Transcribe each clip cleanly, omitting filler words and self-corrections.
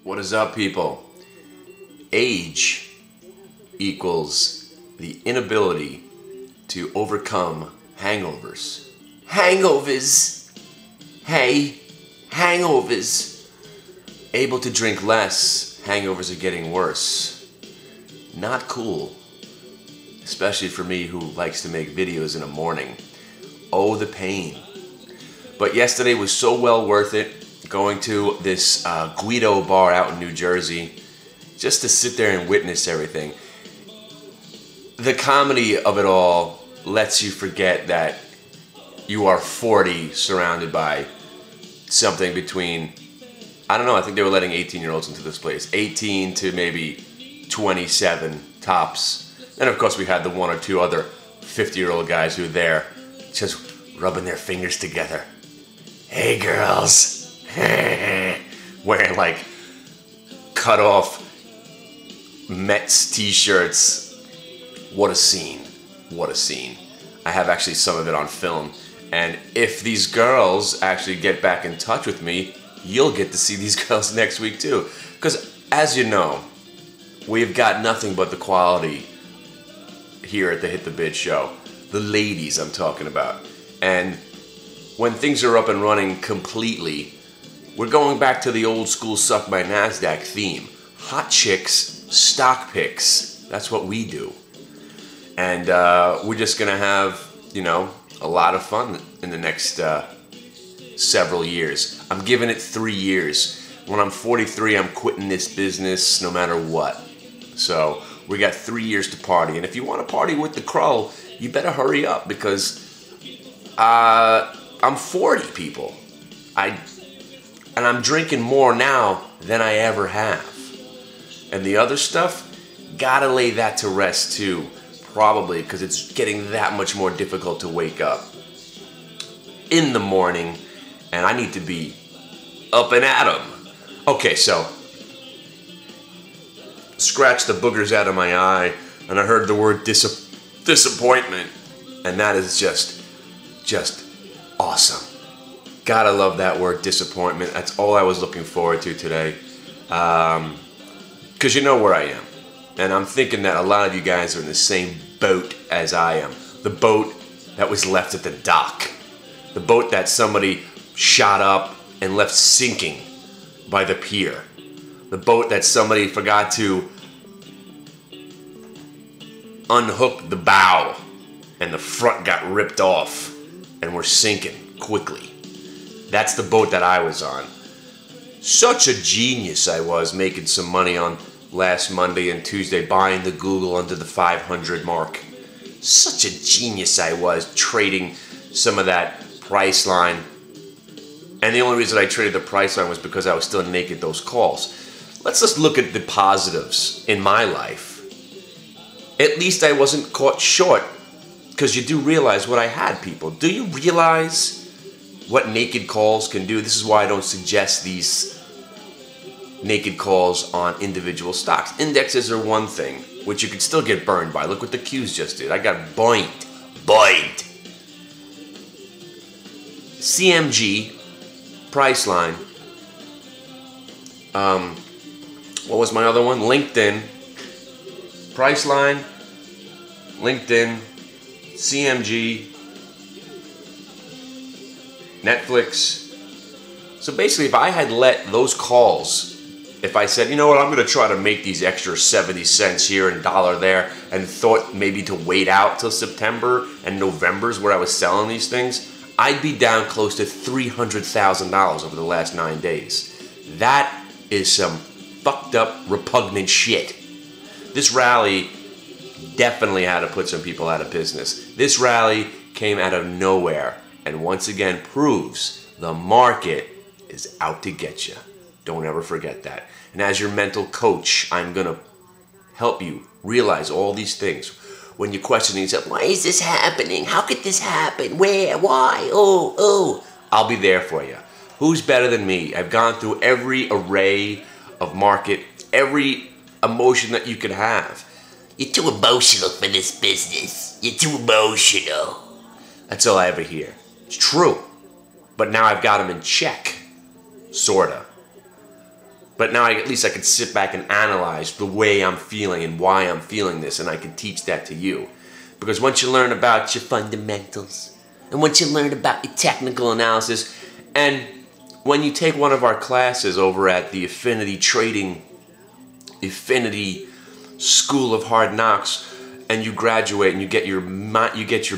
What is up, people? Age equals the inability to overcome hangovers. Hangovers! Hey, hangovers! Able to drink less, hangovers are getting worse. Not cool. Especially for me who likes to make videos in the morning. Oh, the pain. But yesterday was so well worth it. Going to this Guido bar out in New Jersey just to sit there and witness everything. The comedy of it all lets you forget that you are 40 surrounded by something between, I don't know, I think they were letting 18-year-olds into this place. 18 to maybe 27 tops. And of course we had the one or two other 50-year-old guys who were there just rubbing their fingers together. Hey girls. Wearing like cut off Mets t-shirts. What a scene. What a scene. I have actually some of it on film. And if these girls actually get back in touch with me, you'll get to see these girls next week too. Because as you know, we've got nothing but the quality here at the Hit the Bid show. The ladies I'm talking about. And when things are up and running completely, we're going back to the old school Suck My NASDAQ theme. Hot chicks, stock picks. That's what we do. And we're just going to have, you know, a lot of fun in the next several years. I'm giving it 3 years. When I'm 43, I'm quitting this business no matter what. So we got 3 years to party. And if you want to party with the Crow, you better hurry up because I'm 40, people. And I'm drinking more now than I ever have. And the other stuff, gotta lay that to rest too. Probably because it's getting that much more difficult to wake up in the morning. And I need to be up and at 'em. Okay, so scratch the boogers out of my eye. And I heard the word disappointment. And that is just awesome. Gotta love that word, disappointment. That's all I was looking forward to today. Because you know where I am. And I'm thinking that a lot of you guys are in the same boat as I am. The boat that was left at the dock. The boat that somebody shot up and left sinking by the pier. The boat that somebody forgot to unhook the bow and the front got ripped off and we're sinking quickly. That's the boat that I was on. Such a genius I was making some money on last Monday and Tuesday buying the Google under the 500 mark. Such a genius I was trading some of that price line. And the only reason I traded the price line was because I was still naked those calls. Let's just look at the positives in my life. At least I wasn't caught short because you do realize what I had, people. Do you realize what naked calls can do? This is why I don't suggest these naked calls on individual stocks. Indexes are one thing, which you could still get burned by. Look what the Qs just did. I got boinked. CMG, Priceline. What was my other one? LinkedIn. Priceline, LinkedIn, CMG, Netflix. So basically, if I had let those calls, if I said, you know what, I'm going to try to make these extra 70 cents here and $1 there, and thought maybe to wait out till September and November's where I was selling these things, I'd be down close to $300,000 over the last 9 days. That is some fucked up, repugnant shit. This rally definitely had to put some people out of business. This rally came out of nowhere. And once again proves the market is out to get you. Don't ever forget that. And as your mental coach, I'm going to help you realize all these things. When you question yourself, why is this happening? How could this happen? Where? Why? Oh. I'll be there for you. Who's better than me? I've gone through every array of market, every emotion that you could have. You're too emotional for this business. You're too emotional. That's all I ever hear. It's true. But now I've got them in check. Sorta. But now at least I can sit back and analyze the way I'm feeling and why I'm feeling this, and I can teach that to you. Because once you learn about your fundamentals, and once you learn about your technical analysis, and when you take one of our classes over at the Affinity School of Hard Knocks, and you graduate and you get your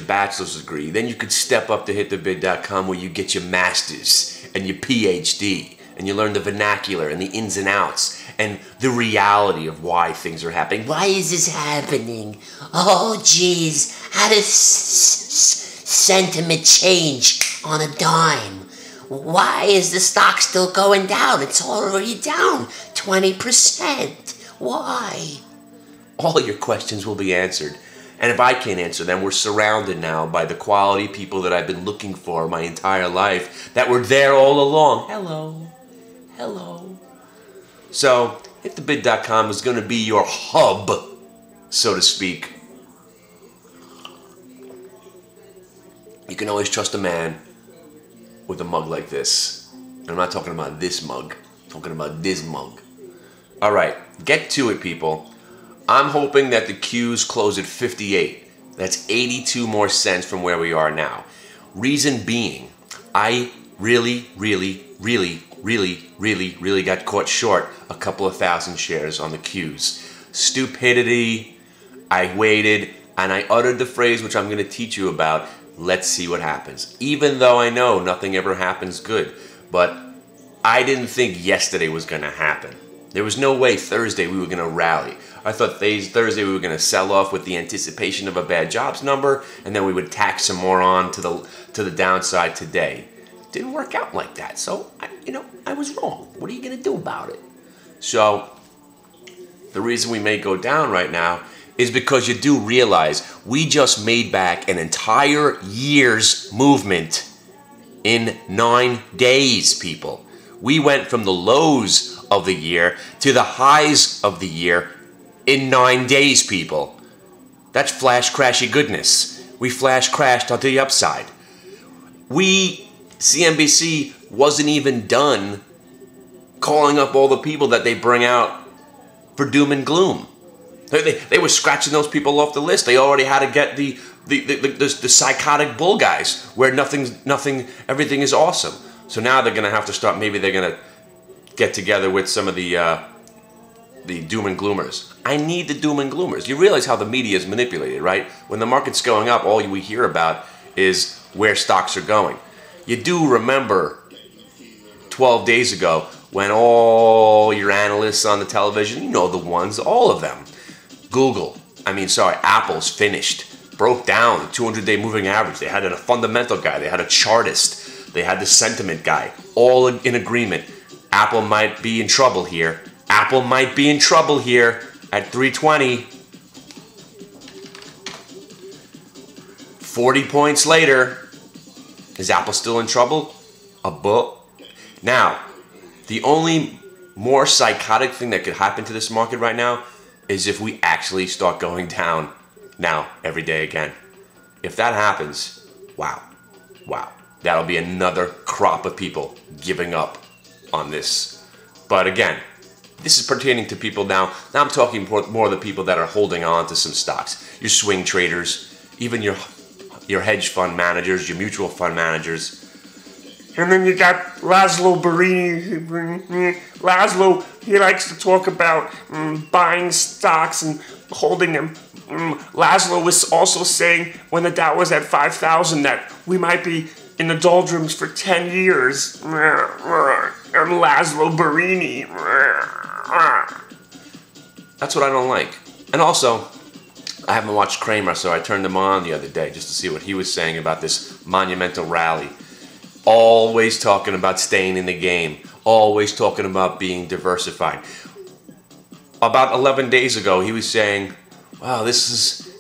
bachelor's degree, then you could step up to hitthebid.com where you get your master's and your PhD, and you learn the vernacular and the ins and outs and the reality of why things are happening. Why is this happening? Oh, geez, how does sentiment change on a dime? Why is the stock still going down? It's already down 20%. Why? All your questions will be answered. And if I can't answer them, we're surrounded now by the quality people that I've been looking for my entire life that were there all along. Hello. Hello. So, hitthebid.com is going to be your hub, so to speak. You can always trust a man with a mug like this. And I'm not talking about this mug. I'm talking about this mug. All right, get to it, people. I'm hoping that the Qs close at 58. That's 82 more cents from where we are now. Reason being, I really got caught short a couple of thousand shares on the Qs. Stupidity. I waited and I uttered the phrase which I'm going to teach you about. Let's see what happens. Even though I know nothing ever happens good. But I didn't think yesterday was going to happen. There was no way Thursday we were going to rally. I thought Thursday we were going to sell off with the anticipation of a bad jobs number, and then we would tack some more on to the downside today. Didn't work out like that, so I was wrong. What are you going to do about it? So the reason we may go down right now is because you do realize we just made back an entire year's movement in 9 days, people. We went from the lows of the year to the highs of the year in 9 days, people. That's flash crashy goodness. We flash crashed onto the upside. CNBC wasn't even done calling up all the people that they bring out for doom and gloom. They were scratching those people off the list. They already had to get the psychotic bull guys where everything is awesome. So now they're going to have to start, maybe they're going to get together with some of the doom and gloomers. I need the doom and gloomers. You realize how the media is manipulated, right? When the market's going up, all we hear about is where stocks are going. You do remember 12 days ago when all your analysts on the television, the ones, all of them, Apple's finished, broke down the 200-day moving average. They had a fundamental guy, they had a chartist, they had the sentiment guy, all in agreement. Apple might be in trouble here. Apple might be in trouble here at 320. 40 points later, is Apple still in trouble? Now, the only more psychotic thing that could happen to this market right now is if we actually start going down now every day again. If that happens, wow. That'll be another crop of people giving up on this. But again, this is pertaining to people now. Now I'm talking more of the people that are holding on to some stocks. Your swing traders, even your hedge fund managers, your mutual fund managers. And then you got Laszlo Barini. Laszlo, he likes to talk about buying stocks and holding them. Laszlo was also saying when the Dow was at 5,000 that we might be in the doldrums for 10 years. I'm Laszlo Barini. That's what I don't like. And also, I haven't watched Kramer, so I turned him on the other day just to see what he was saying about this monumental rally. Always talking about staying in the game. Always talking about being diversified. About 11 days ago, he was saying, wow, this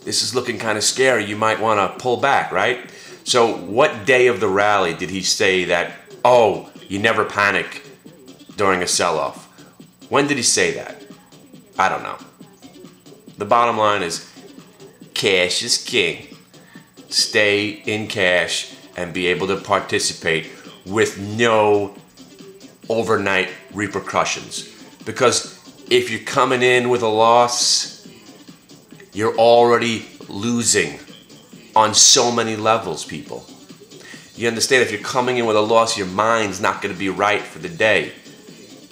is looking kind of scary. You might want to pull back, right? So what day of the rally did he say that, you never panic during a sell-off? When did he say that? I don't know. The bottom line is, cash is king. Stay in cash and be able to participate with no overnight repercussions. Because if you're coming in with a loss, you're already losing on so many levels, people. You understand, if you're coming in with a loss, your mind's not going to be right for the day.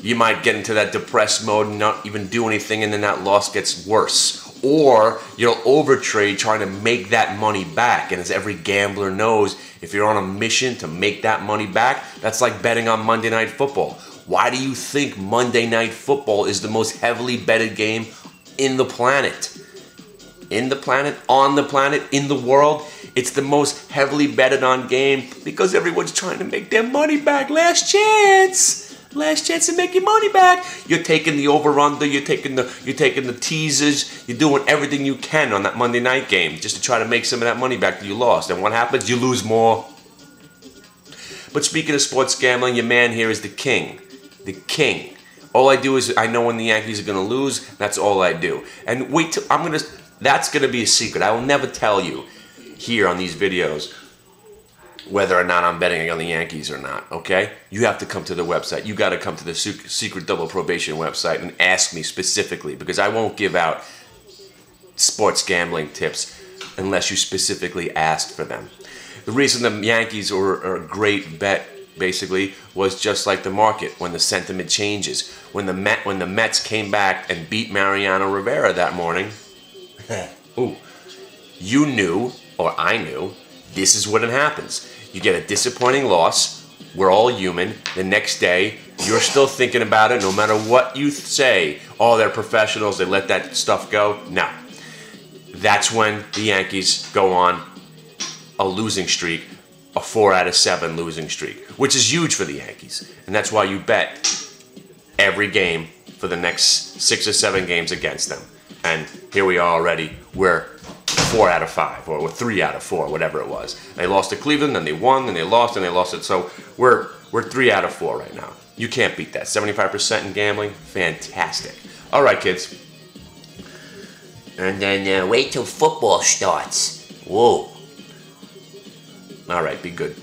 You might get into that depressed mode and not even do anything, and then that loss gets worse. Or you'll overtrade trying to make that money back. And as every gambler knows, if you're on a mission to make that money back, that's like betting on Monday Night Football. Why do you think Monday Night Football is the most heavily betted game in the planet? In the planet, on the planet, in the world? It's the most heavily betted on game because everyone's trying to make their money back. Last chance to make your money back. You're taking the over/under, you're taking the teasers, you're doing everything you can on that Monday night game just to try to make some of that money back that you lost. And what happens? You lose more. But speaking of sports gambling, your man here is the king. The king. All I do is I know when the Yankees are gonna lose. That's all I do. And wait till that's gonna be a secret. I will never tell you here on these videos whether or not I'm betting on the Yankees or not, okay? You have to come to the website. You got to come to the Secret Double Probation website and ask me specifically, because I won't give out sports gambling tips unless you specifically asked for them. The reason the Yankees are a great bet, basically, was just like the market, when the sentiment changes. When the Mets came back and beat Mariano Rivera that morning, ooh, you knew, or I knew, this is what happens. You get a disappointing loss. We're all human. The next day, you're still thinking about it no matter what you say. Oh, they're professionals. They let that stuff go. No. That's when the Yankees go on a losing streak, a 4 out of 7 losing streak, which is huge for the Yankees. And that's why you bet every game for the next 6 or 7 games against them. And here we are already. We're 4 out of 5, or 3 out of 4, whatever it was. They lost to Cleveland, then they won, then they lost, and they lost it. So we're 3 out of 4 right now. You can't beat that. 75% in gambling, fantastic. All right, kids. And then wait till football starts. Whoa. All right, be good.